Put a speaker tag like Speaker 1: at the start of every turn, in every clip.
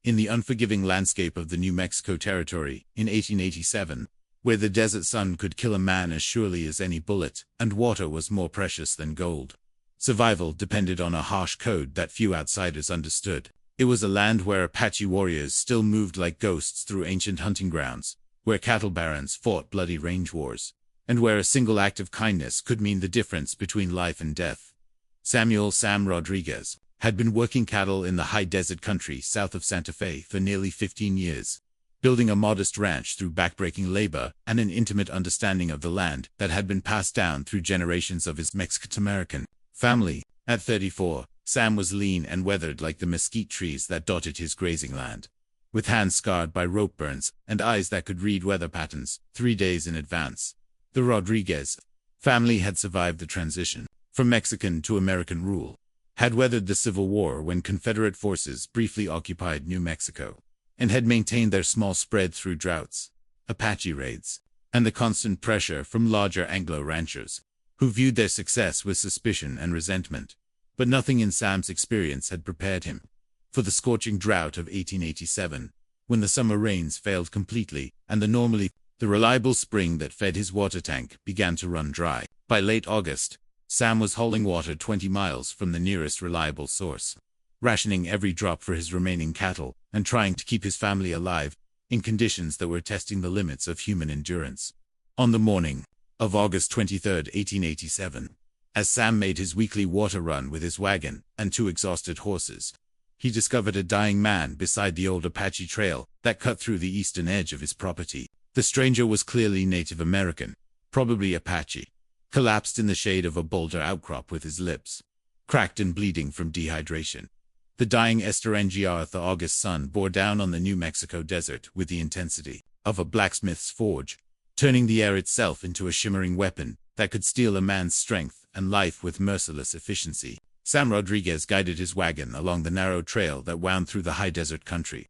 Speaker 1: in the unforgiving landscape of the New Mexico Territory in 1887, where the desert sun could kill a man as surely as any bullet, and water was more precious than gold. Survival depended on a harsh code that few outsiders understood. It was a land where Apache warriors still moved like ghosts through ancient hunting grounds, where cattle barons fought bloody range wars, and where a single act of kindness could mean the difference between life and death. Sam Rodriguez had been working cattle in the high desert country south of Santa Fe for nearly 15 years, building a modest ranch through backbreaking labor and an intimate understanding of the land that had been passed down through generations of his Mexican-American family. At 34, Sam was lean and weathered like the mesquite trees that dotted his grazing land. With hands scarred by rope burns and eyes that could read weather patterns 3 days in advance, the Rodriguez family had survived the transition from Mexican to American rule, had weathered the Civil War when Confederate forces briefly occupied New Mexico, and had maintained their small spread through droughts, Apache raids, and the constant pressure from larger Anglo ranchers, who viewed their success with suspicion and resentment. But nothing in Sam's experience had prepared him for the scorching drought of 1887, when the summer rains failed completely and the reliable spring that fed his water tank began to run dry. By late August, Sam was hauling water 20 miles from the nearest reliable source, rationing every drop for his remaining cattle and trying to keep his family alive in conditions that were testing the limits of human endurance. On the morning of August 23, 1887, as Sam made his weekly water run with his wagon and 2 exhausted horses, he discovered a dying man beside the old Apache trail that cut through the eastern edge of his property. The stranger was clearly Native American, probably Apache, collapsed in the shade of a boulder outcrop with his lips cracked and bleeding from dehydration. The dying the August sun bore down on the New Mexico desert with the intensity of a blacksmith's forge, turning the air itself into a shimmering weapon that could steal a man's strength and life with merciless efficiency. Sam Rodriguez guided his wagon along the narrow trail that wound through the high desert country,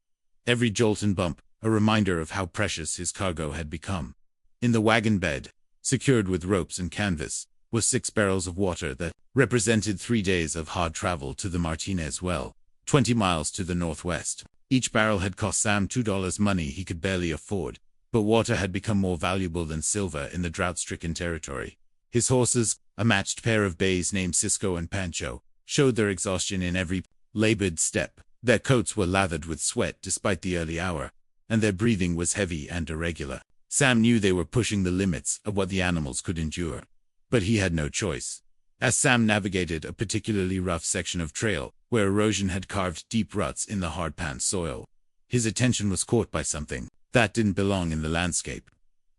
Speaker 1: every jolt and bump a reminder of how precious his cargo had become. In the wagon bed, secured with ropes and canvas, was 6 barrels of water that represented 3 days of hard travel to the Martinez well, 20 miles to the northwest. Each barrel had cost Sam $2, money he could barely afford, but water had become more valuable than silver in the drought-stricken territory. His horses, a matched pair of bays named Cisco and Pancho, showed their exhaustion in every labored step. Their coats were lathered with sweat despite the early hour, and their breathing was heavy and irregular. Sam knew they were pushing the limits of what the animals could endure, but he had no choice. As Sam navigated a particularly rough section of trail, where erosion had carved deep ruts in the hard-pan soil, his attention was caught by something that didn't belong in the landscape.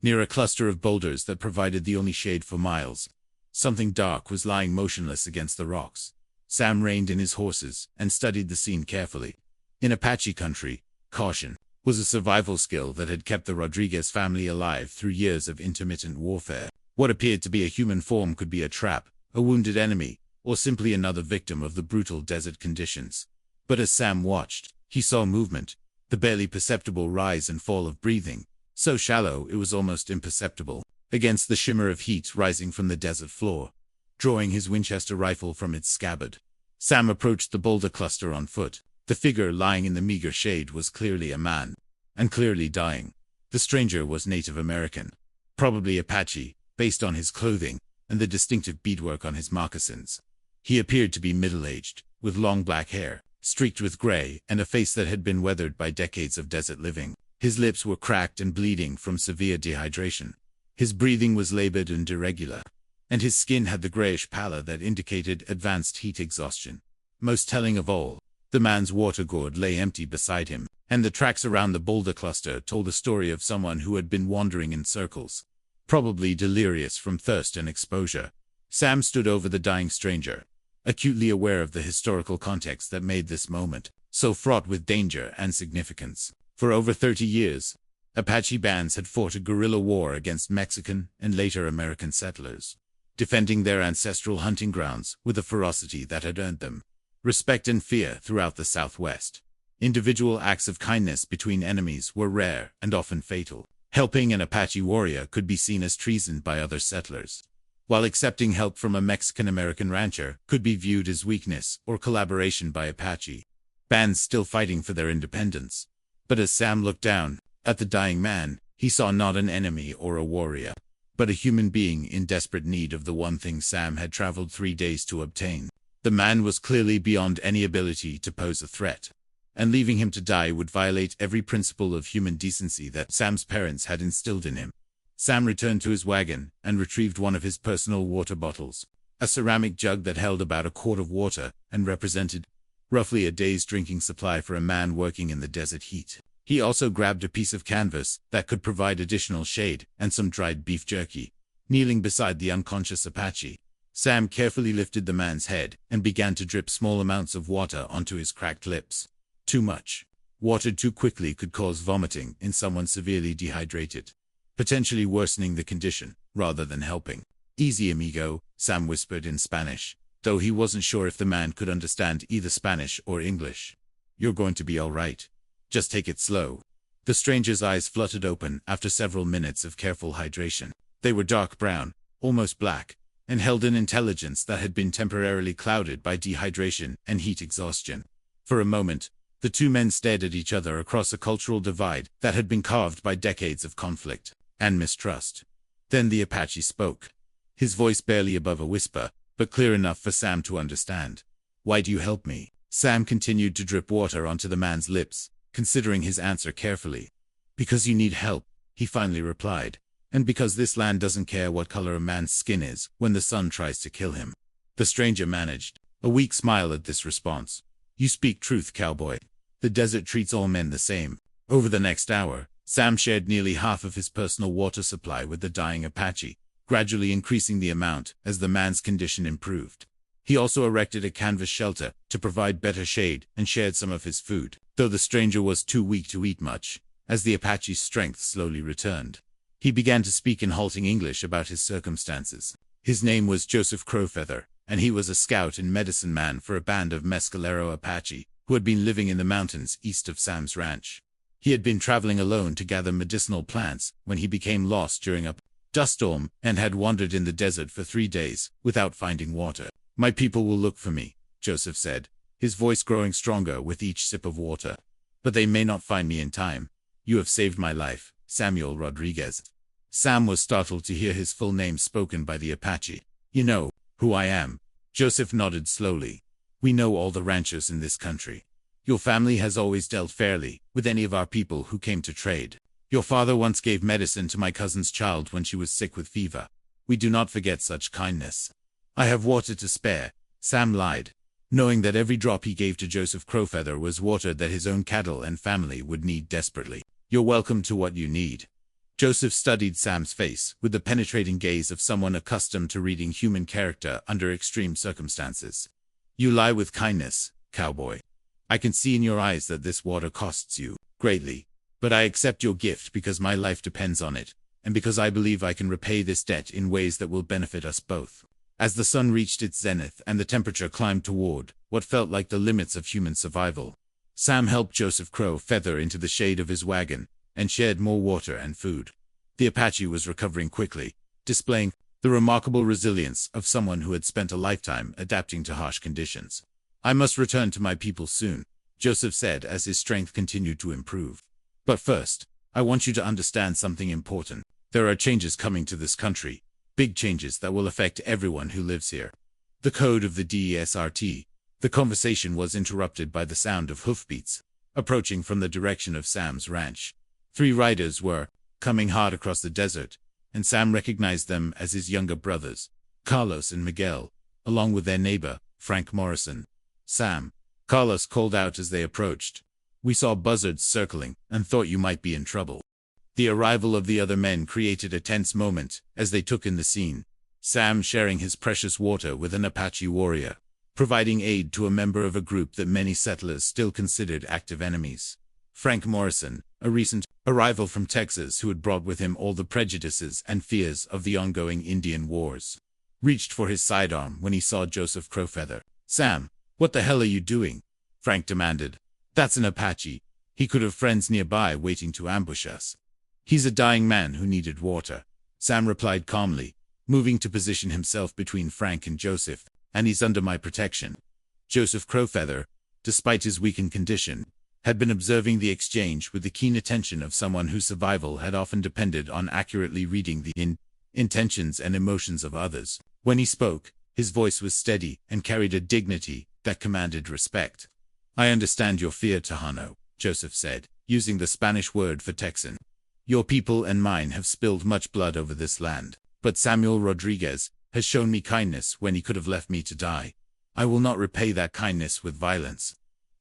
Speaker 1: Near a cluster of boulders that provided the only shade for miles, something dark was lying motionless against the rocks. Sam reined in his horses and studied the scene carefully. In Apache country, caution was a survival skill that had kept the Rodriguez family alive through years of intermittent warfare. What appeared to be a human form could be a trap, a wounded enemy, or simply another victim of the brutal desert conditions. But as Sam watched, he saw movement, the barely perceptible rise and fall of breathing, so shallow it was almost imperceptible, against the shimmer of heat rising from the desert floor. Drawing his Winchester rifle from its scabbard, Sam approached the boulder cluster on foot. The figure lying in the meager shade was clearly a man, and clearly dying. The stranger was Native American, probably Apache, based on his clothing and the distinctive beadwork on his moccasins. He appeared to be middle-aged, with long black hair, streaked with gray, and a face that had been weathered by decades of desert living. His lips were cracked and bleeding from severe dehydration. His breathing was labored and irregular, and his skin had the grayish pallor that indicated advanced heat exhaustion. Most telling of all, the man's water gourd lay empty beside him, and the tracks around the boulder cluster told the story of someone who had been wandering in circles, probably delirious from thirst and exposure. Sam stood over the dying stranger, acutely aware of the historical context that made this moment so fraught with danger and significance. For over 30 years, Apache bands had fought a guerrilla war against Mexican and later American settlers, defending their ancestral hunting grounds with a ferocity that had earned them respect and fear throughout the Southwest. Individual acts of kindness between enemies were rare and often fatal. Helping an Apache warrior could be seen as treason by other settlers, while accepting help from a Mexican-American rancher could be viewed as weakness or collaboration by Apache. bands still fighting for their independence. But as Sam looked down at the dying man, he saw not an enemy or a warrior, but a human being in desperate need of the one thing Sam had traveled 3 days to obtain. The man was clearly beyond any ability to pose a threat, and leaving him to die would violate every principle of human decency that Sam's parents had instilled in him. Sam returned to his wagon and retrieved one of his personal water bottles, a ceramic jug that held about a quart of water and represented roughly a day's drinking supply for a man working in the desert heat. He also grabbed a piece of canvas that could provide additional shade and some dried beef jerky. Kneeling beside the unconscious Apache, Sam carefully lifted the man's head and began to drip small amounts of water onto his cracked lips. Too much water too quickly could cause vomiting in someone severely dehydrated, potentially worsening the condition rather than helping. "Easy, amigo," Sam whispered in Spanish, though he wasn't sure if the man could understand either Spanish or English. "You're going to be all right. Just take it slow." The stranger's eyes fluttered open after several minutes of careful hydration. They were dark brown, almost black, and held an intelligence that had been temporarily clouded by dehydration and heat exhaustion. For a moment, the two men stared at each other across a cultural divide that had been carved by decades of conflict and mistrust. Then the Apache spoke, his voice barely above a whisper, but clear enough for Sam to understand. "Why do you help me?" Sam continued to drip water onto the man's lips, considering his answer carefully. "Because you need help," he finally replied, "and because this land doesn't care what color a man's skin is when the sun tries to kill him." The stranger managed a weak smile at this response. "You speak truth, cowboy. The desert treats all men the same." Over the next hour, Sam shared nearly half of his personal water supply with the dying Apache, gradually increasing the amount as the man's condition improved. He also erected a canvas shelter to provide better shade and shared some of his food, though the stranger was too weak to eat much. As the Apache's strength slowly returned, he began to speak in halting English about his circumstances. His name was Joseph Crowfeather, and he was a scout and medicine man for a band of Mescalero Apache who had been living in the mountains east of Sam's ranch. He had been traveling alone to gather medicinal plants when he became lost during a dust storm and had wandered in the desert for 3 days without finding water. "My people will look for me," Joseph said, his voice growing stronger with each sip of water. "But they may not find me in time. You have saved my life, Samuel Rodriguez." Sam was startled to hear his full name spoken by the Apache. "You know who I am?" Joseph nodded slowly. "We know all the ranchers in this country. Your family has always dealt fairly with any of our people who came to trade. Your father once gave medicine to my cousin's child when she was sick with fever. We do not forget such kindness." "I have water to spare," Sam lied, knowing that every drop he gave to Joseph Crowfeather was water that his own cattle and family would need desperately. "You're welcome to what you need." Joseph studied Sam's face with the penetrating gaze of someone accustomed to reading human character under extreme circumstances. "You lie with kindness, cowboy. I can see in your eyes that this water costs you greatly, but I accept your gift because my life depends on it, and because I believe I can repay this debt in ways that will benefit us both." As the sun reached its zenith and the temperature climbed toward what felt like the limits of human survival, Sam helped Joseph Crowfeather into the shade of his wagon and shared more water and food. The Apache was recovering quickly, displaying the remarkable resilience of someone who had spent a lifetime adapting to harsh conditions. "I must return to my people soon," Joseph said as his strength continued to improve. "But first, I want you to understand something important. There are changes coming to this country, big changes that will affect everyone who lives here." The code of the DESRT. The conversation was interrupted by the sound of hoofbeats, approaching from the direction of Sam's ranch. 3 riders were coming hard across the desert, and Sam recognized them as his younger brothers, Carlos and Miguel, along with their neighbor, Frank Morrison. "Sam," Carlos called out as they approached, "we saw buzzards circling and thought you might be in trouble." The arrival of the other men created a tense moment as they took in the scene. Sam sharing his precious water with an Apache warrior, providing aid to a member of a group that many settlers still considered active enemies. Frank Morrison, a recent arrival from Texas who had brought with him all the prejudices and fears of the ongoing Indian wars, reached for his sidearm when he saw Joseph Crowfeather. "Sam, what the hell are you doing?" Frank demanded. "That's an Apache. He could have friends nearby waiting to ambush us." "He's a dying man who needed water," Sam replied calmly, moving to position himself between Frank and Joseph, "and he's under my protection." Joseph Crowfeather, despite his weakened condition, had been observing the exchange with the keen attention of someone whose survival had often depended on accurately reading the intentions and emotions of others. When he spoke, his voice was steady and carried a dignity that commanded respect. "I understand your fear, Tejano," Joseph said, using the Spanish word for Texan. "Your people and mine have spilled much blood over this land, but Samuel Rodriguez has shown me kindness when he could have left me to die. I will not repay that kindness with violence."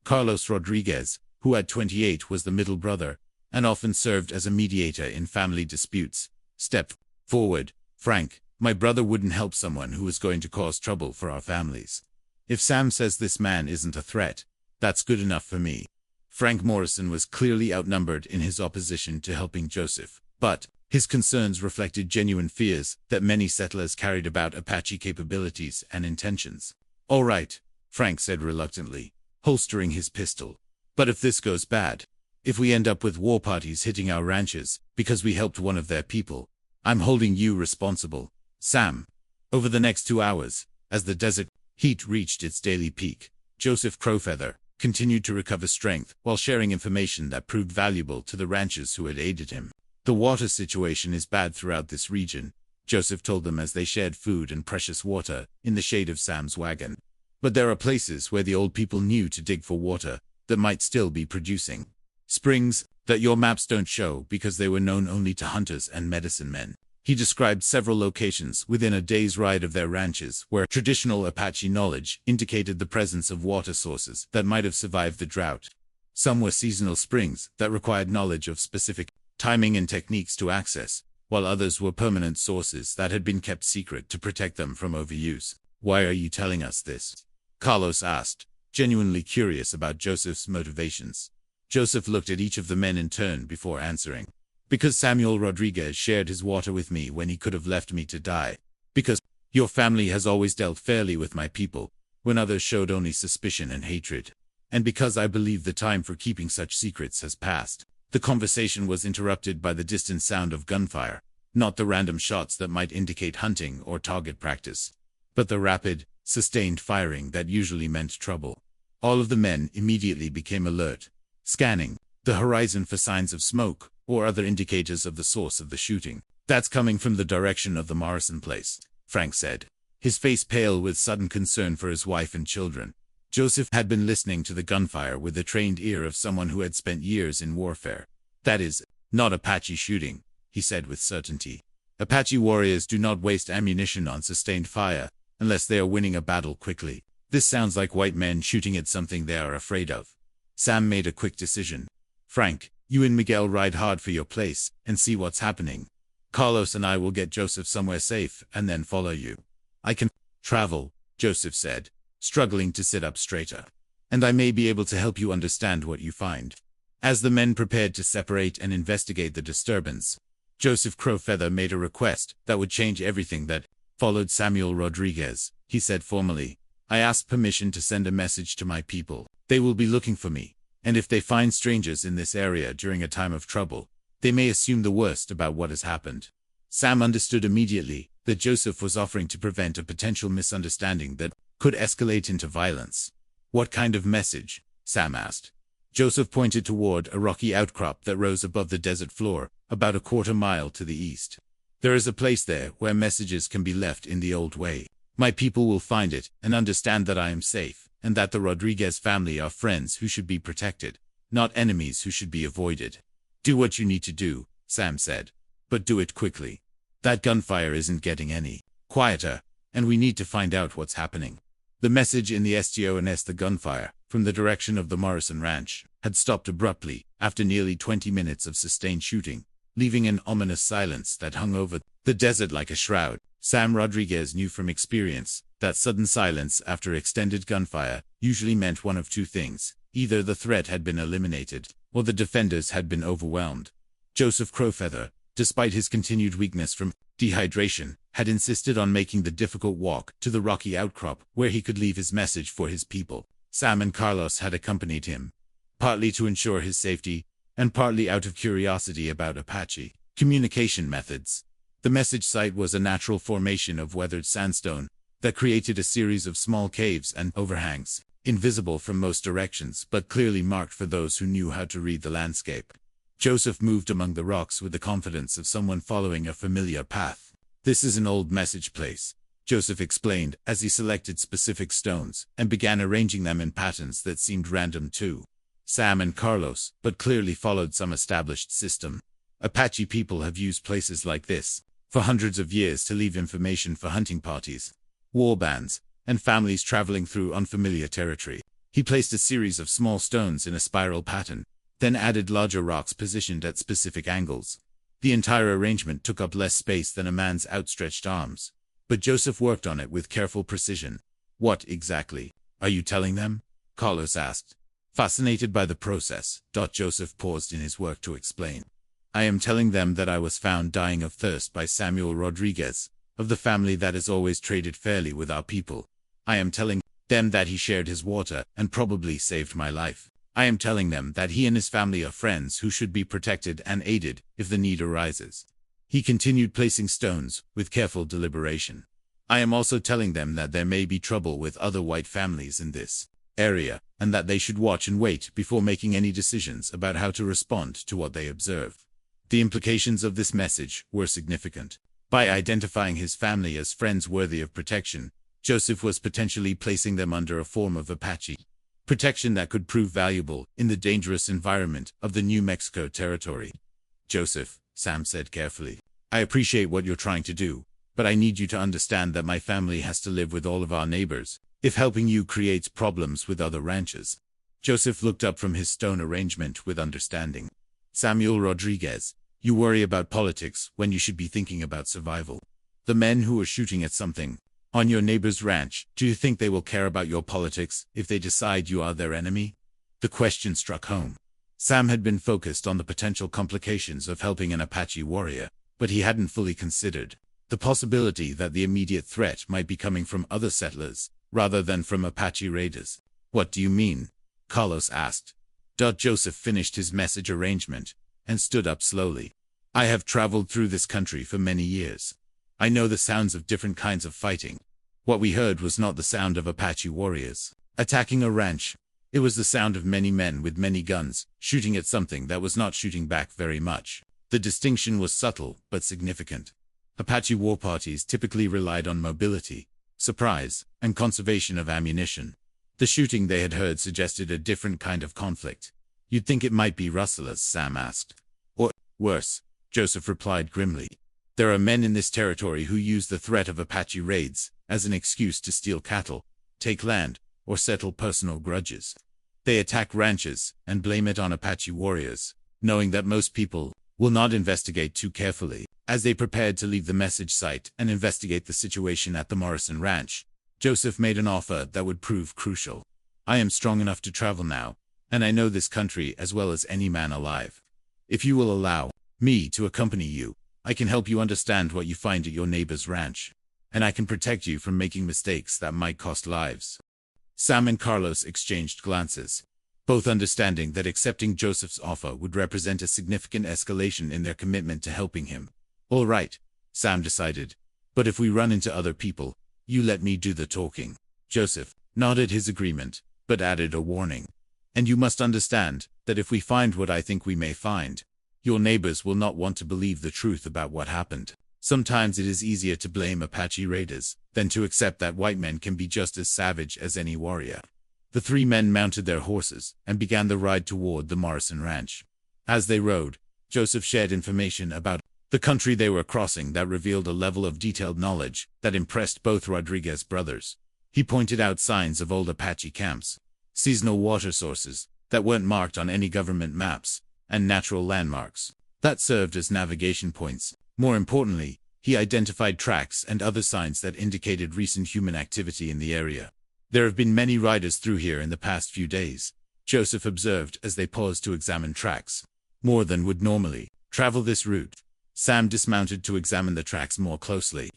Speaker 1: Carlos Rodriguez, who at 28 was the middle brother, and often served as a mediator in family disputes, stepped forward. "Frank, my brother wouldn't help someone who was going to cause trouble for our families. If Sam says this man isn't a threat, that's good enough for me." Frank Morrison was clearly outnumbered in his opposition to helping Joseph, but his concerns reflected genuine fears that many settlers carried about Apache capabilities and intentions. "All right," Frank said reluctantly, holstering his pistol. "But if this goes bad, if we end up with war parties hitting our ranches because we helped one of their people, I'm holding you responsible, Sam." Over the next 2 hours, as the desert heat reached its daily peak, Joseph Crowfeather continued to recover strength while sharing information that proved valuable to the ranchers who had aided him. "The water situation is bad throughout this region," Joseph told them as they shared food and precious water in the shade of Sam's wagon. "But there are places where the old people knew to dig for water that might still be producing. Springs that your maps don't show because they were known only to hunters and medicine men." He described several locations within a day's ride of their ranches where traditional Apache knowledge indicated the presence of water sources that might have survived the drought. Some were seasonal springs that required knowledge of specific timing and techniques to access, while others were permanent sources that had been kept secret to protect them from overuse. "Why are you telling us this?" Carlos asked, genuinely curious about Joseph's motivations. Joseph looked at each of the men in turn before answering. "Because Samuel Rodriguez shared his water with me when he could have left me to die. Because your family has always dealt fairly with my people, when others showed only suspicion and hatred. And because I believe the time for keeping such secrets has passed." The conversation was interrupted by the distant sound of gunfire, not the random shots that might indicate hunting or target practice, but the rapid, sustained firing that usually meant trouble. All of the men immediately became alert, scanning the horizon for signs of smoke or other indicators of the source of the shooting. "That's coming from the direction of the Morrison place," Frank said, his face pale with sudden concern for his wife and children. Joseph had been listening to the gunfire with the trained ear of someone who had spent years in warfare. "That is not Apache shooting," he said with certainty. "Apache warriors do not waste ammunition on sustained fire unless they are winning a battle quickly. This sounds like white men shooting at something they are afraid of." Sam made a quick decision. "Frank, you and Miguel ride hard for your place and see what's happening. Carlos and I will get Joseph somewhere safe and then follow you." "I can travel," Joseph said, struggling to sit up straighter. "And I may be able to help you understand what you find." As the men prepared to separate and investigate the disturbance, Joseph Crowfeather made a request that would change everything that followed Samuel Rodriguez. He said formally, "I asked permission to send a message to my people. They will be looking for me, and if they find strangers in this area during a time of trouble, they may assume the worst about what has happened." Sam understood immediately that Joseph was offering to prevent a potential misunderstanding that could escalate into violence. "What kind of message?" Sam asked. Joseph pointed toward a rocky outcrop that rose above the desert floor, about a quarter mile to the east. "There is a place there where messages can be left in the old way. My people will find it and understand that I am safe, and that the Rodriguez family are friends who should be protected, not enemies who should be avoided." "Do what you need to do," Sam said, "but do it quickly. That gunfire isn't getting any quieter, and we need to find out what's happening." The message in the STONS, the gunfire, from the direction of the Morrison Ranch, had stopped abruptly after nearly 20 minutes of sustained shooting, leaving an ominous silence that hung over the desert like a shroud. Sam Rodriguez knew from experience that sudden silence after extended gunfire usually meant one of two things: either the threat had been eliminated, or the defenders had been overwhelmed. Joseph Crowfeather, despite his continued weakness from dehydration, had insisted on making the difficult walk to the rocky outcrop where he could leave his message for his people. Sam and Carlos had accompanied him, partly to ensure his safety, and partly out of curiosity about Apache communication methods. The message site was a natural formation of weathered sandstone that created a series of small caves and overhangs. invisible from most directions but clearly marked for those who knew how to read the landscape. Joseph moved among the rocks with the confidence of someone following a familiar path. "This is an old message place," Joseph explained as he selected specific stones and began arranging them in patterns that seemed random to Sam and Carlos, but clearly followed some established system. Apache people have used places like this for hundreds of years to leave information for hunting parties, war bands, and families traveling through unfamiliar territory. He placed a series of small stones in a spiral pattern, then added larger rocks positioned at specific angles. The entire arrangement took up less space than a man's outstretched arms, but Joseph worked on it with careful precision. "What exactly are you telling them?" Carlos asked, fascinated by the process. Joseph paused in his work to explain. "I am telling them that I was found dying of thirst by Samuel Rodriguez, of the family that has always traded fairly with our people. I am telling them that he shared his water and probably saved my life. I am telling them that he and his family are friends who should be protected and aided if the need arises." He continued placing stones with careful deliberation. "I am also telling them that there may be trouble with other white families in this area, and that they should watch and wait before making any decisions about how to respond to what they observe." The implications of this message were significant. By identifying his family as friends worthy of protection, Joseph was potentially placing them under a form of Apache protection that could prove valuable in the dangerous environment of the New Mexico territory. "Joseph," Sam said carefully, "I appreciate what you're trying to do, but I need you to understand that my family has to live with all of our neighbors if helping you creates problems with other ranches." Joseph looked up from his stone arrangement with understanding. "Samuel Rodriguez, you worry about politics when you should be thinking about survival. The men who are shooting at something on your neighbor's ranch, do you think they will care about your politics if they decide you are their enemy?" The question struck home. Sam had been focused on the potential complications of helping an Apache warrior, but he hadn't fully considered the possibility that the immediate threat might be coming from other settlers, rather than from Apache raiders. "What do you mean?" Carlos asked. Joseph finished his message arrangement and stood up slowly. "I have traveled through this country for many years. I know the sounds of different kinds of fighting. What we heard was not the sound of Apache warriors attacking a ranch. It was the sound of many men with many guns, shooting at something that was not shooting back very much." The distinction was subtle, but significant. Apache war parties typically relied on mobility, surprise, and conservation of ammunition. The shooting they had heard suggested a different kind of conflict. "You'd think it might be rustlers?" Sam asked. "Or worse," Joseph replied grimly. "There are men in this territory who use the threat of Apache raids as an excuse to steal cattle, take land, or settle personal grudges. They attack ranches and blame it on Apache warriors, knowing that most people will not investigate too carefully." As they prepared to leave the message site and investigate the situation at the Morrison Ranch, Joseph made an offer that would prove crucial. "I am strong enough to travel now, and I know this country as well as any man alive. If you will allow me to accompany you, I can help you understand what you find at your neighbor's ranch, and I can protect you from making mistakes that might cost lives." Sam and Carlos exchanged glances, both understanding that accepting Joseph's offer would represent a significant escalation in their commitment to helping him. "All right," Sam decided, "but if we run into other people, you let me do the talking." Joseph nodded his agreement, but added a warning. "And you must understand that if we find what I think we may find, your neighbors will not want to believe the truth about what happened. Sometimes it is easier to blame Apache raiders than to accept that white men can be just as savage as any warrior." The three men mounted their horses and began the ride toward the Morrison Ranch. As they rode, Joseph shared information about the country they were crossing that revealed a level of detailed knowledge that impressed both Rodriguez brothers. He pointed out signs of old Apache camps, seasonal water sources that weren't marked on any government maps, and natural landmarks that served as navigation points. More importantly, he identified tracks and other signs that indicated recent human activity in the area. "There have been many riders through here in the past few days," Joseph observed as they paused to examine tracks. "More than would normally travel this route." Sam dismounted to examine the tracks more closely.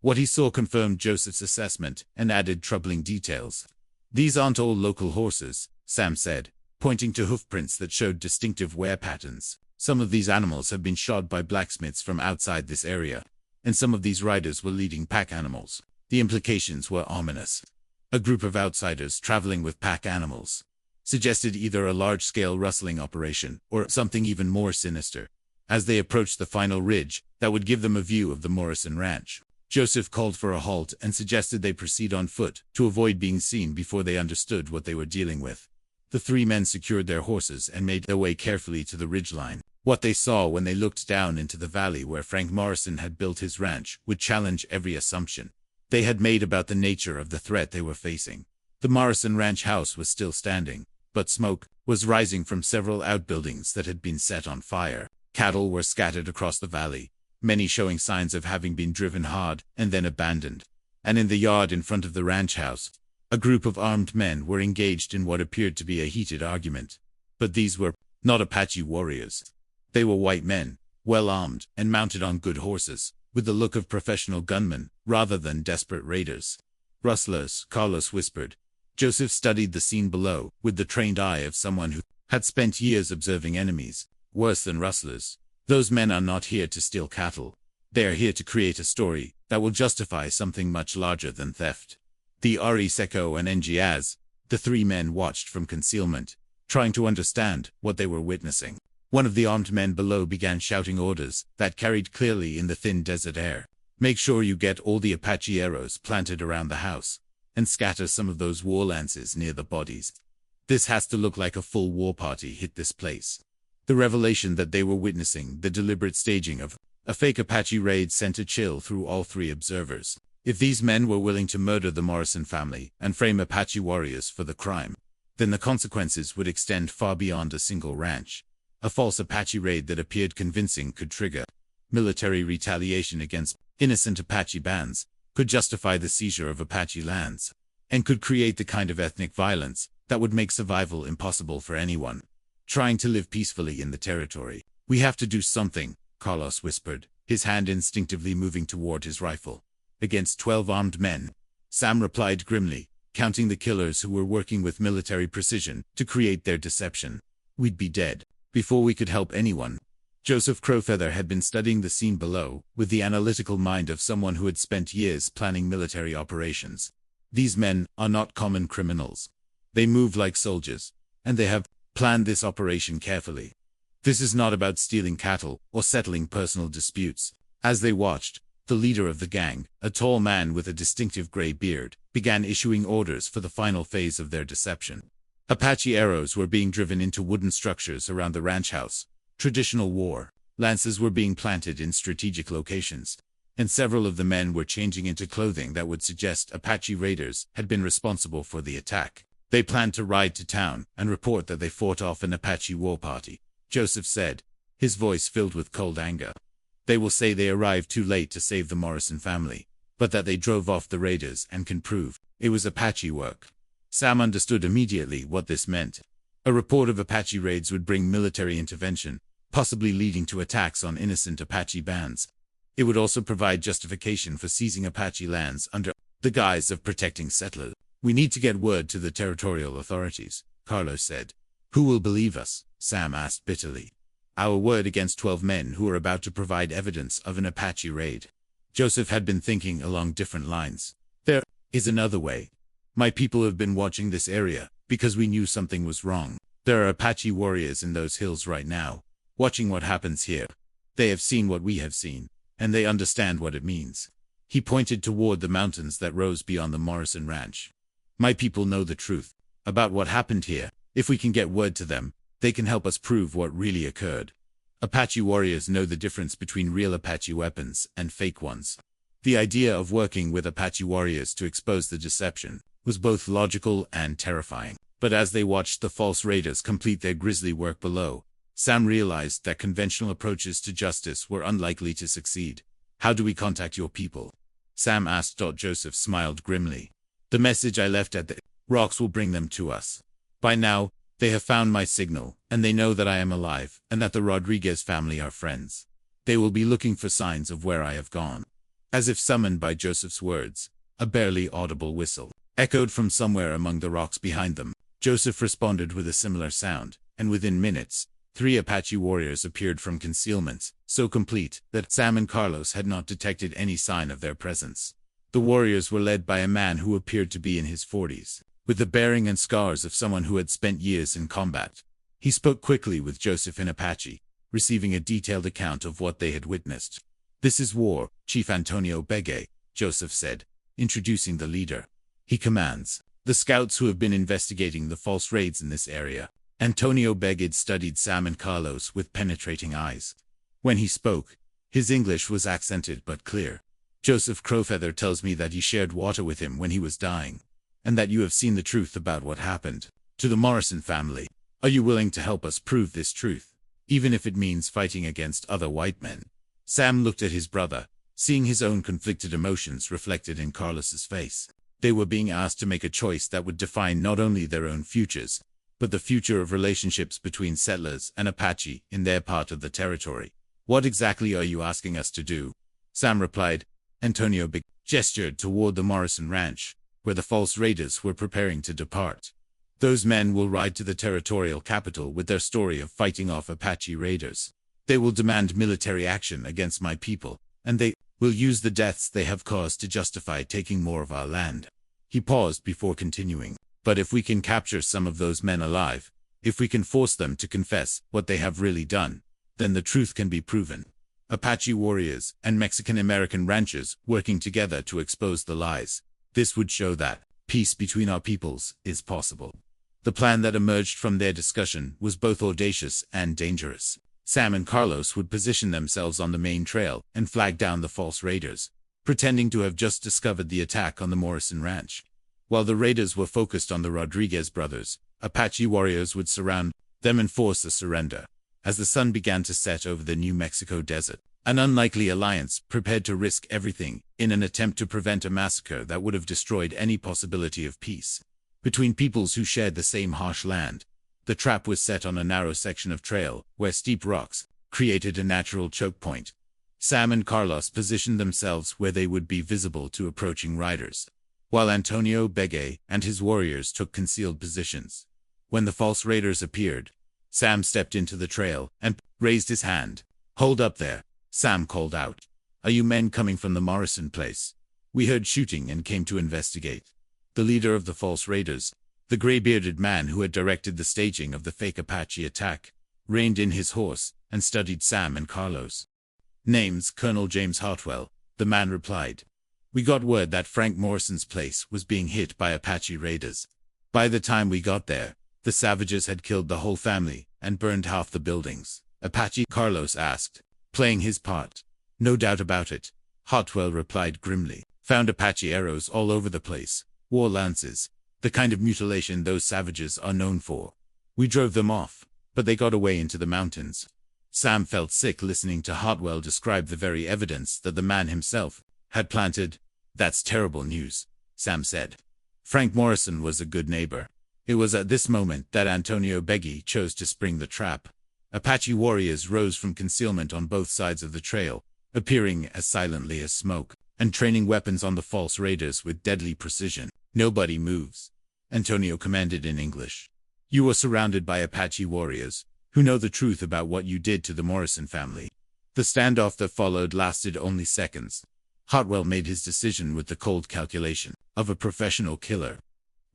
Speaker 1: What he saw confirmed Joseph's assessment and added troubling details. "These aren't all local horses," Sam said, pointing to hoofprints that showed distinctive wear patterns. "Some of these animals have been shod by blacksmiths from outside this area, and some of these riders were leading pack animals." The implications were ominous. a group of outsiders traveling with pack animals, suggested either a large-scale rustling operation or something even more sinister. As they approached the final ridge that would give them a view of the Morrison Ranch, Joseph called for a halt and suggested they proceed on foot to avoid being seen before they understood what they were dealing with. The three men secured their horses and made their way carefully to the ridgeline. What they saw when they looked down into the valley where Frank Morrison had built his ranch would challenge every assumption they had made about the nature of the threat they were facing. The Morrison Ranch house was still standing, but smoke was rising from several outbuildings that had been set on fire. Cattle were scattered across the valley, many showing signs of having been driven hard and then abandoned. And in the yard in front of the ranch house, a group of armed men were engaged in what appeared to be a heated argument. But these were not Apache warriors. They were white men, well armed and mounted on good horses, with the look of professional gunmen rather than desperate raiders. Rustlers, Carlos whispered. Joseph studied the scene below with the trained eye of someone who had spent years observing enemies. Worse than rustlers, those men are not here to steal cattle. They are here to create a story that will justify something much larger than theft. The Ari Seko and Ngiaz, the three men watched from concealment, trying to understand what they were witnessing. One of the armed men below began shouting orders that carried clearly in the thin desert air. Make sure you get all the Apache arrows planted around the house, and scatter some of those war lances near the bodies. This has to look like a full war party hit this place. The revelation that they were witnessing the deliberate staging of a fake Apache raid sent a chill through all three observers. If these men were willing to murder the Morrison family and frame Apache warriors for the crime, then the consequences would extend far beyond a single ranch. A false Apache raid that appeared convincing could trigger military retaliation against innocent Apache bands, could justify the seizure of Apache lands, and could create the kind of ethnic violence that would make survival impossible for anyone trying to live peacefully in the territory. We have to do something, Carlos whispered, his hand instinctively moving toward his rifle. Against 12 armed men, Sam replied grimly, counting the killers who were working with military precision to create their deception. We'd be dead before we could help anyone. Joseph Crowfeather had been studying the scene below with the analytical mind of someone who had spent years planning military operations. These men are not common criminals. They move like soldiers, and they have planned this operation carefully. This is not about stealing cattle or settling personal disputes. As they watched, the leader of the gang, a tall man with a distinctive gray beard, began issuing orders for the final phase of their deception. Apache arrows were being driven into wooden structures around the ranch house. Traditional war lances were being planted in strategic locations, and several of the men were changing into clothing that would suggest Apache raiders had been responsible for the attack. They planned to ride to town and report that they fought off an Apache war party, Joseph said, his voice filled with cold anger. They will say they arrived too late to save the Morrison family, but that they drove off the raiders and can prove it was Apache work. Sam understood immediately what this meant. A report of Apache raids would bring military intervention, possibly leading to attacks on innocent Apache bands. It would also provide justification for seizing Apache lands under the guise of protecting settlers. We need to get word to the territorial authorities, Carlos said. Who will believe us? Sam asked bitterly. Our word against 12 men who are about to provide evidence of an Apache raid. Joseph had been thinking along different lines. There is another way. My people have been watching this area because we knew something was wrong. There are Apache warriors in those hills right now, watching what happens here. They have seen what we have seen, and they understand what it means. He pointed toward the mountains that rose beyond the Morrison Ranch. My people know the truth about what happened here. If we can get word to them, they can help us prove what really occurred. Apache warriors know the difference between real Apache weapons and fake ones. The idea of working with Apache warriors to expose the deception was both logical and terrifying. But as they watched the false raiders complete their grisly work below, Sam realized that conventional approaches to justice were unlikely to succeed. How do we contact your people? Sam asked. Joseph smiled grimly. The message I left at the rocks will bring them to us. By now, they have found my signal, and they know that I am alive, and that the Rodriguez family are friends. They will be looking for signs of where I have gone. As if summoned by Joseph's words, a barely audible whistle echoed from somewhere among the rocks behind them. Joseph responded with a similar sound, and within minutes, 3 Apache warriors appeared from concealments, so complete that Sam and Carlos had not detected any sign of their presence. The warriors were led by a man who appeared to be in his 40s, with the bearing and scars of someone who had spent years in combat. He spoke quickly with Joseph in Apache, receiving a detailed account of what they had witnessed. "This is war, Chief Antonio Begay," Joseph said, introducing the leader. "He commands the scouts who have been investigating the false raids in this area." Antonio Begay studied Sam and Carlos with penetrating eyes. When he spoke, his English was accented but clear. "Joseph Crowfeather tells me that you shared water with him when he was dying, and that you have seen the truth about what happened to the Morrison family. Are you willing to help us prove this truth, even if it means fighting against other white men?" Sam looked at his brother, seeing his own conflicted emotions reflected in Carlos's face. They were being asked to make a choice that would define not only their own futures, but the future of relationships between settlers and Apache in their part of the territory. "What exactly are you asking us to do?" Sam replied. Antonio gestured toward the Morrison Ranch, where the false raiders were preparing to depart. "Those men will ride to the territorial capital with their story of fighting off Apache raiders. They will demand military action against my people, and they will use the deaths they have caused to justify taking more of our land." He paused before continuing. "But if we can capture some of those men alive, if we can force them to confess what they have really done, then the truth can be proven. Apache warriors and Mexican-American ranchers working together to expose the lies. This would show that peace between our peoples is possible." The plan that emerged from their discussion was both audacious and dangerous. Sam and Carlos would position themselves on the main trail and flag down the false raiders, pretending to have just discovered the attack on the Morrison Ranch. While the raiders were focused on the Rodriguez brothers, Apache warriors would surround them and force a surrender. As the sun began to set over the New Mexico desert, an unlikely alliance prepared to risk everything in an attempt to prevent a massacre that would have destroyed any possibility of peace between peoples who shared the same harsh land. The trap was set on a narrow section of trail where steep rocks created a natural choke point. Sam and Carlos positioned themselves where they would be visible to approaching riders, while Antonio Begay and his warriors took concealed positions. When the false raiders appeared, Sam stepped into the trail and raised his hand. "Hold up there," Sam called out. "Are you men coming from the Morrison place? We heard shooting and came to investigate." The leader of the false raiders, the gray-bearded man who had directed the staging of the fake Apache attack, reined in his horse and studied Sam and Carlos. "Name's Colonel James Hartwell," the man replied. "We got word that Frank Morrison's place was being hit by Apache raiders. By the time we got there, the savages had killed the whole family and burned half the buildings." "Apache?" Carlos asked, playing his part. "No doubt about it," Hartwell replied grimly. "Found Apache arrows all over the place, war lances, the kind of mutilation those savages are known for. We drove them off, but they got away into the mountains." Sam felt sick listening to Hartwell describe the very evidence that the man himself had planted. "That's terrible news," Sam said. "Frank Morrison was a good neighbor." It was at this moment that Antonio Begay chose to spring the trap. Apache warriors rose from concealment on both sides of the trail, appearing as silently as smoke, and training weapons on the false raiders with deadly precision. "Nobody moves," Antonio commanded in English. "You are surrounded by Apache warriors, who know the truth about what you did to the Morrison family." The standoff that followed lasted only seconds. Hartwell made his decision with the cold calculation of a professional killer.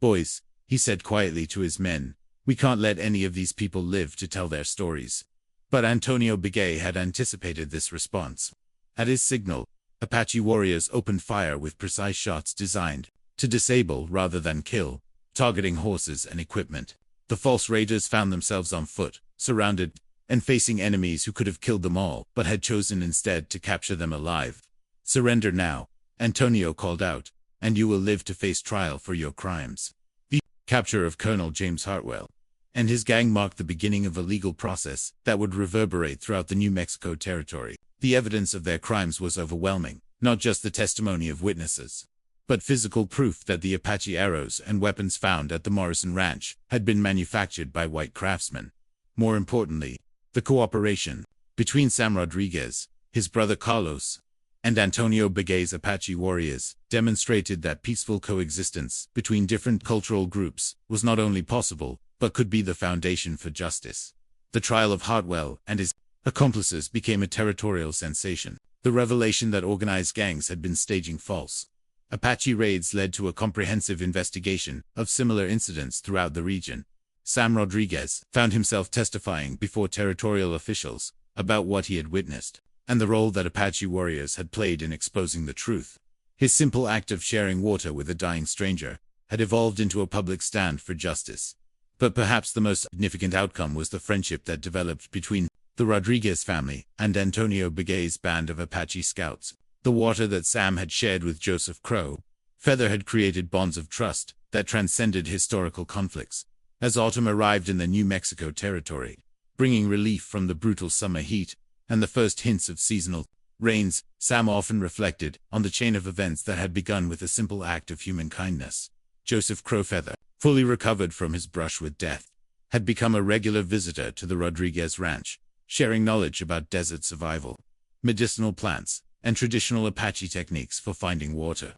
Speaker 1: "Boys," he said quietly to his men, "we can't let any of these people live to tell their stories." But Antonio Begay had anticipated this response. At his signal, Apache warriors opened fire with precise shots designed to disable rather than kill, targeting horses and equipment. The false raiders found themselves on foot, surrounded, and facing enemies who could have killed them all, but had chosen instead to capture them alive. "Surrender now," Antonio called out, "and you will live to face trial for your crimes." The capture of Colonel James Hartwell and his gang marked the beginning of a legal process that would reverberate throughout the New Mexico territory. The evidence of their crimes was overwhelming, not just the testimony of witnesses, but physical proof that the Apache arrows and weapons found at the Morrison Ranch had been manufactured by white craftsmen. More importantly, the cooperation between Sam Rodriguez, his brother Carlos, and Antonio Begay's Apache warriors demonstrated that peaceful coexistence between different cultural groups was not only possible, but could be the foundation for justice. The trial of Hartwell and his accomplices became a territorial sensation. The revelation that organized gangs had been staging false Apache raids led to a comprehensive investigation of similar incidents throughout the region. Sam Rodriguez found himself testifying before territorial officials about what he had witnessed, and the role that Apache warriors had played in exposing the truth. His simple act of sharing water with a dying stranger had evolved into a public stand for justice. But perhaps the most significant outcome was the friendship that developed between the Rodriguez family and Antonio Begay's band of Apache scouts. The water that Sam had shared with Joseph Crow Feather had created bonds of trust that transcended historical conflicts. As autumn arrived in the New Mexico territory, bringing relief from the brutal summer heat and the first hints of seasonal rains, Sam often reflected on the chain of events that had begun with a simple act of human kindness. Joseph Crowfeather, fully recovered from his brush with death, had become a regular visitor to the Rodriguez ranch, sharing knowledge about desert survival, medicinal plants, and traditional Apache techniques for finding water.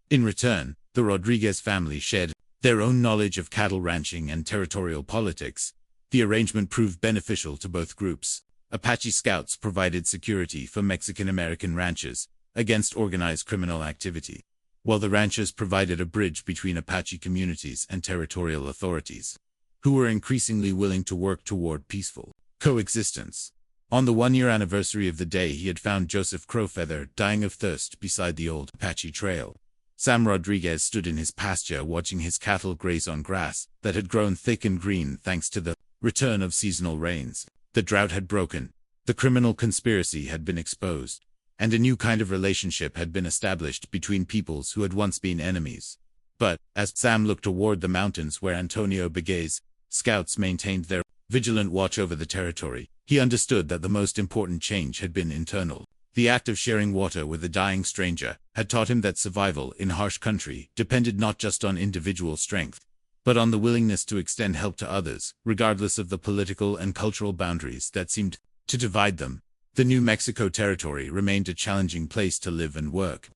Speaker 1: In return, the Rodriguez family shared their own knowledge of cattle ranching and territorial politics. The arrangement proved beneficial to both groups. Apache scouts provided security for Mexican-American ranchers against organized criminal activity, while the ranchers provided a bridge between Apache communities and territorial authorities, who were increasingly willing to work toward peaceful coexistence. On the one-year anniversary of the day he had found Joseph Crowfeather dying of thirst beside the old Apache trail, Sam Rodriguez stood in his pasture watching his cattle graze on grass that had grown thick and green thanks to the return of seasonal rains. The drought had broken, the criminal conspiracy had been exposed, and a new kind of relationship had been established between peoples who had once been enemies. But, as Sam looked toward the mountains where Antonio Begay's scouts maintained their vigilant watch over the territory, he understood that the most important change had been internal. The act of sharing water with a dying stranger had taught him that survival in harsh country depended not just on individual strength, but on the willingness to extend help to others, regardless of the political and cultural boundaries that seemed to divide them. The New Mexico territory remained a challenging place to live and work,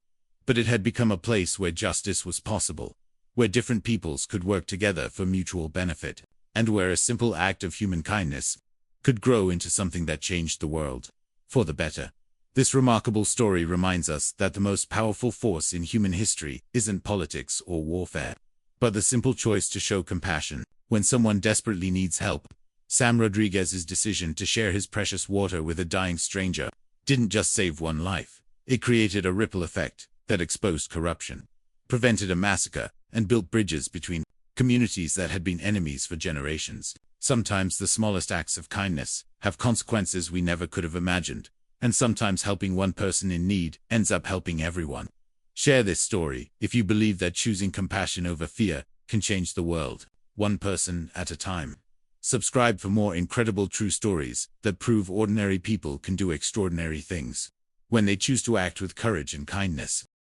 Speaker 1: but it had become a place where justice was possible, where different peoples could work together for mutual benefit, and where a simple act of human kindness could grow into something that changed the world for the better. This remarkable story reminds us that the most powerful force in human history isn't politics or warfare, but the simple choice to show compassion when someone desperately needs help. Sam Rodriguez's decision to share his precious water with a dying stranger didn't just save one life. It created a ripple effect that exposed corruption, prevented a massacre, and built bridges between communities that had been enemies for generations. Sometimes the smallest acts of kindness have consequences we never could have imagined, and sometimes helping one person in need ends up helping everyone. Share this story if you believe that choosing compassion over fear can change the world, one person at a time. Subscribe for more incredible true stories that prove ordinary people can do extraordinary things when they choose to act with courage and kindness.